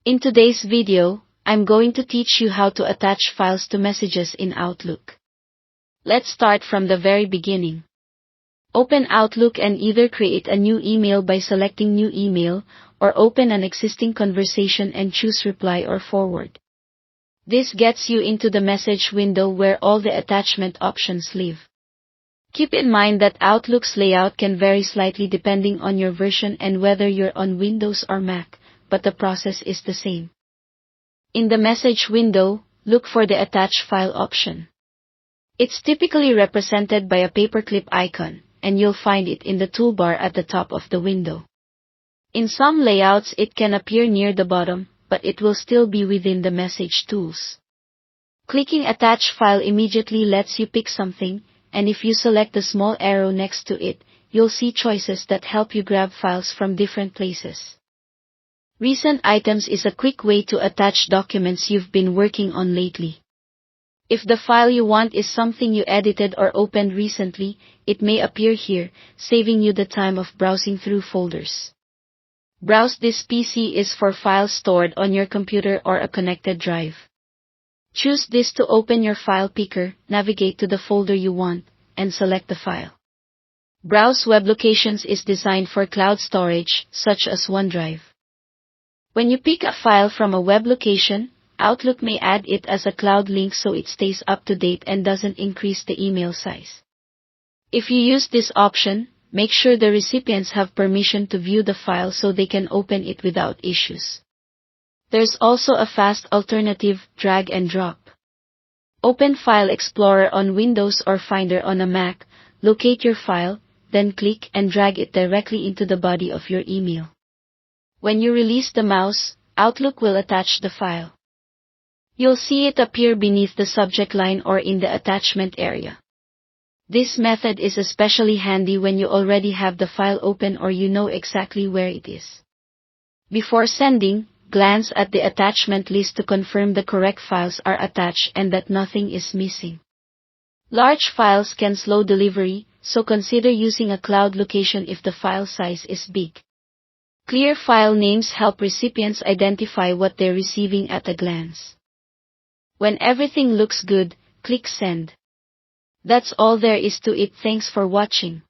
In today's video, I'm going to teach you how to attach files to messages in Outlook. Let's start from the very beginning. Open Outlook and either create a new email by selecting New Email, or open an existing conversation and choose Reply or Forward. This gets you into the message window where all the attachment options live. Keep in mind that Outlook's layout can vary slightly depending on your version and whether you're on Windows or Mac, but the process is the same. In the message window, look for the Attach File option. It's typically represented by a paperclip icon, and you'll find it in the toolbar at the top of the window. In some layouts it can appear near the bottom, but it will still be within the message tools. Clicking Attach File immediately lets you pick something, and if you select the small arrow next to it, you'll see choices that help you grab files from different places. Recent Items is a quick way to attach documents you've been working on lately. If the file you want is something you edited or opened recently, it may appear here, saving you the time of browsing through folders. Browse This PC is for files stored on your computer or a connected drive. Choose this to open your file picker, navigate to the folder you want, and select the file. Browse Web Locations is designed for cloud storage, such as OneDrive. When you pick a file from a web location, Outlook may add it as a cloud link so it stays up to date and doesn't increase the email size. If you use this option, make sure the recipients have permission to view the file so they can open it without issues. There's also a fast alternative, drag and drop. Open File Explorer on Windows or Finder on a Mac, locate your file, then click and drag it directly into the body of your email. When you release the mouse, Outlook will attach the file. You'll see it appear beneath the subject line or in the attachment area. This method is especially handy when you already have the file open or you know exactly where it is. Before sending, glance at the attachment list to confirm the correct files are attached and that nothing is missing. Large files can slow delivery, so consider using a cloud location if the file size is big. Clear file names help recipients identify what they're receiving at a glance. When everything looks good, click Send. That's all there is to it. Thanks for watching.